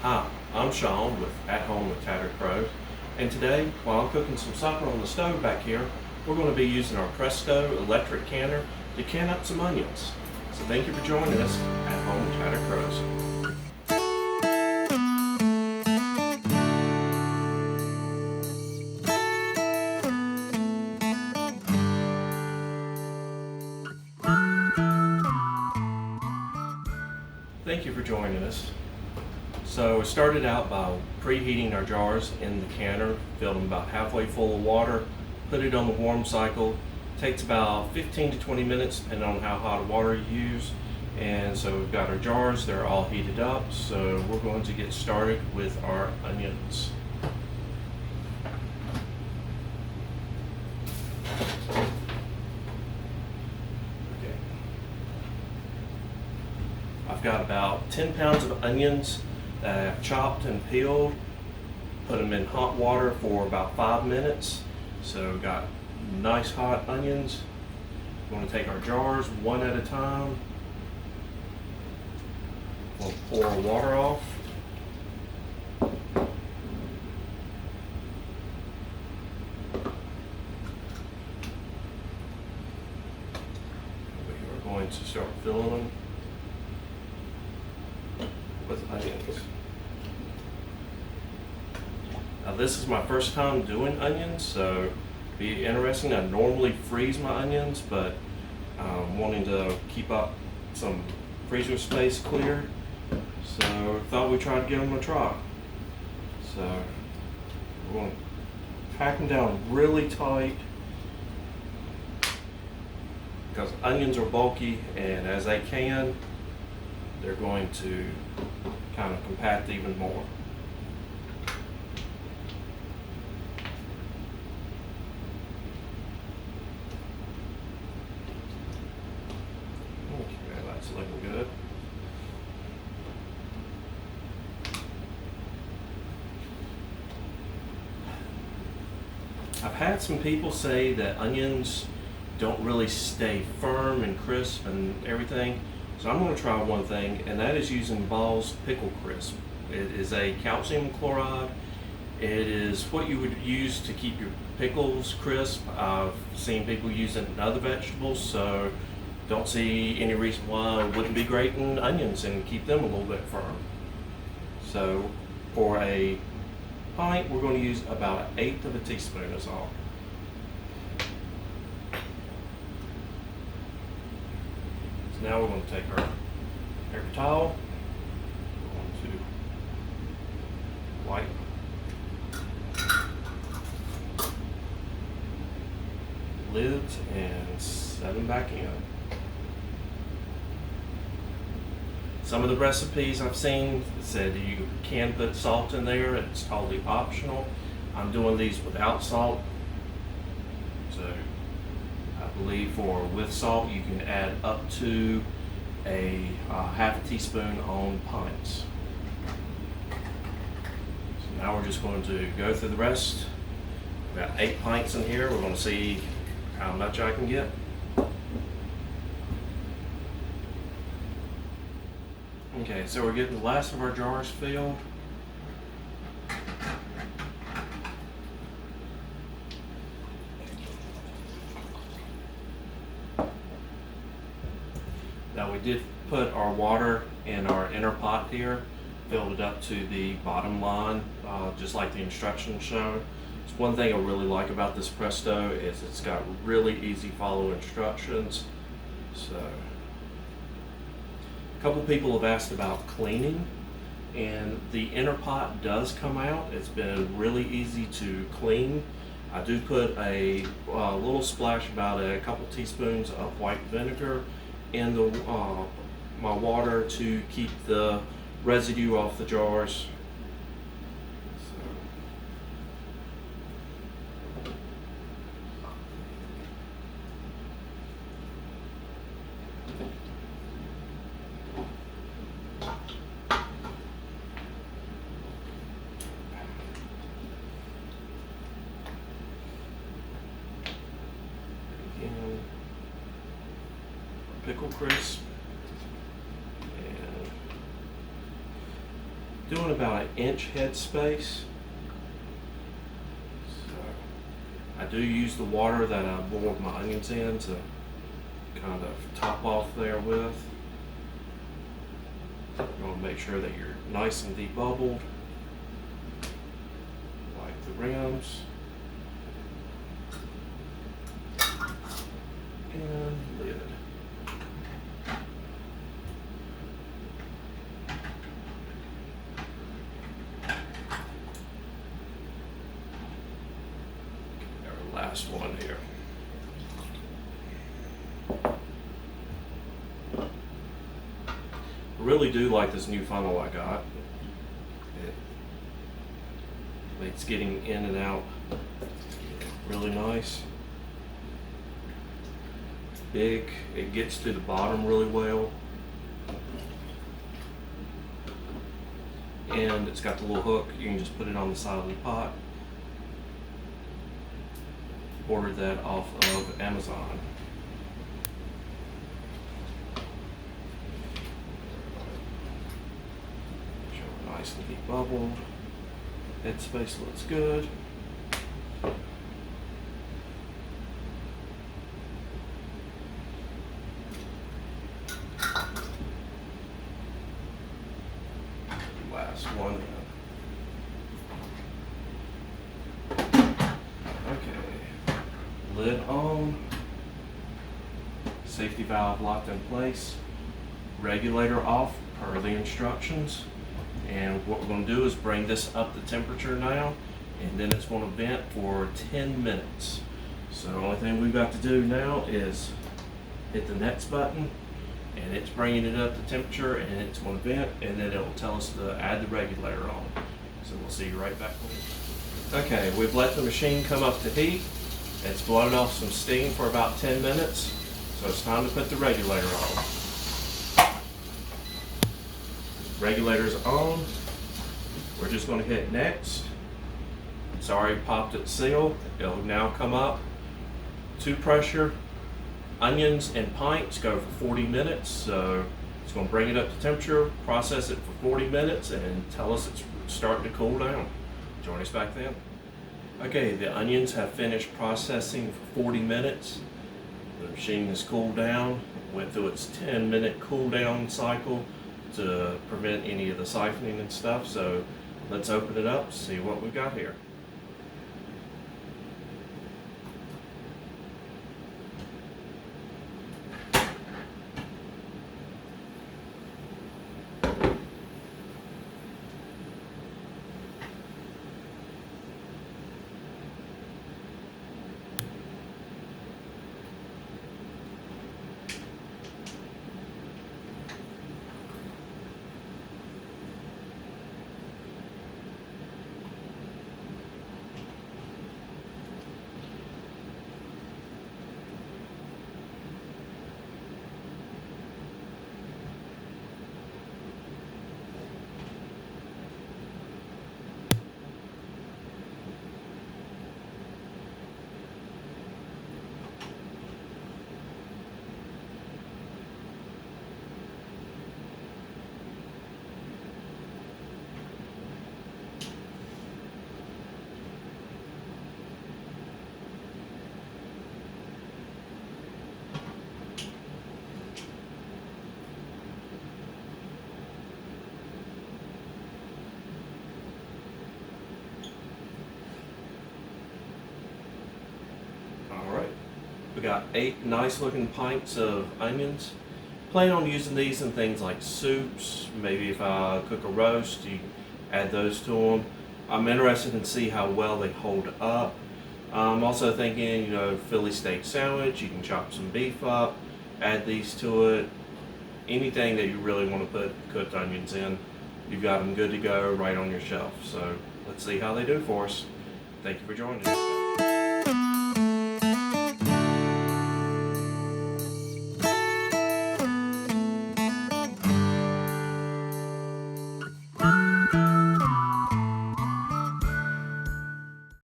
Hi, I'm Sean with At Home with Tattered Crows, and today, while I'm cooking some supper on the stove back here, we're going to be using our Presto electric canner to can up some onions. So thank you for joining us at Home with Tattered Crows. Thank you for joining us. So we started out by preheating our jars in the canner, filled them about halfway full of water, put it on the warm cycle. Takes about 15 to 20 minutes depending on how hot of water you use. And so we've got our jars, they're all heated up, so we're going to get started with our onions. Okay. I've got about 10 pounds of onions that I've chopped and peeled, put them in hot water for about 5 minutes. So we've got nice hot onions. We're going to take our jars one at a time. We'll pour water off. We're going to start filling them with onions. Now this is my first time doing onions, so it'll be interesting. I normally freeze my onions, but I'm wanting to keep up some freezer space clear, so I thought we'd try to give them a try. So we're going to pack them down really tight because onions are bulky, and as they can, they're going to kind of compact even more. Okay, that's looking good. I've had some people say that onions don't really stay firm and crisp and everything. So I'm going to try one thing, and that is using Ball's Pickle Crisp. It is a calcium chloride. It is what you would use to keep your pickles crisp. I've seen people use it in other vegetables, so don't see any reason why it wouldn't be great in onions and keep them a little bit firm. So for a pint, we're going to use about 1/8 of a teaspoon is all. So now we're going to take our paper towel, we're going to wipe lids and set them back in. Some of the recipes I've seen said you can put salt in there. It's totally optional. I'm doing these without salt. So I believe with salt you can add up to a half a teaspoon on pints. So now we're just going to go through the rest. About 8 pints in here. We're going to see how much I can get. Okay, so we're getting the last of our jars filled. Now we did put our water in our inner pot here, filled it up to the bottom line, just like the instructions show. It's one thing I really like about this Presto is it's got really easy follow instructions. So a couple people have asked about cleaning, and the inner pot does come out. It's been really easy to clean. I do put a little splash, about a couple teaspoons of white vinegar in my water to keep the residue off the jars. Pickle crisp, and doing about an inch head space. So I do use the water that I boiled my onions in to kind of top off there with. You want to make sure that you're nice and debubbled. Wipe the rims. And lid. Our last one here. I really do like this new funnel I got. It makes getting in and out really nice. Big, it gets to the bottom really well. And it's got the little hook, you can just put it on the side of the pot. Ordered that off of Amazon. Nice and debubbled. Headspace looks good. Last one. Okay. Lid on. Safety valve locked in place. Regulator off per the instructions. And what we're going to do is bring this up to temperature now, and then it's going to vent for 10 minutes. So the only thing we've got to do now is hit the next button, and it's bringing it up to temperature, and it's going to vent, and then it will tell us to add the regulator on. So we'll see you right back. Okay, we've let the machine come up to heat. It's blown off some steam for about 10 minutes, so it's time to put the regulator on. Regulator's on. We're just going to hit next. It's already popped its seal. It'll now come up to pressure. Onions and pints go for 40 minutes, so it's going to bring it up to temperature, process it for 40 minutes, and tell us it's starting to cool down. Join us back then. Okay, the onions have finished processing for 40 minutes. The machine has cooled down, went through its 10-minute cool down cycle to prevent any of the siphoning and stuff. So let's open it up, see what we've got here. We got 8 nice looking pints of onions. Plan on using these in things like soups. Maybe if I cook a roast, you add those to them. I'm interested in see how well they hold up. I'm also thinking, Philly steak sandwich. You can chop some beef up, add these to it. Anything that you really want to put cooked onions in, you've got them good to go right on your shelf. So let's see how they do for us. Thank you for joining us.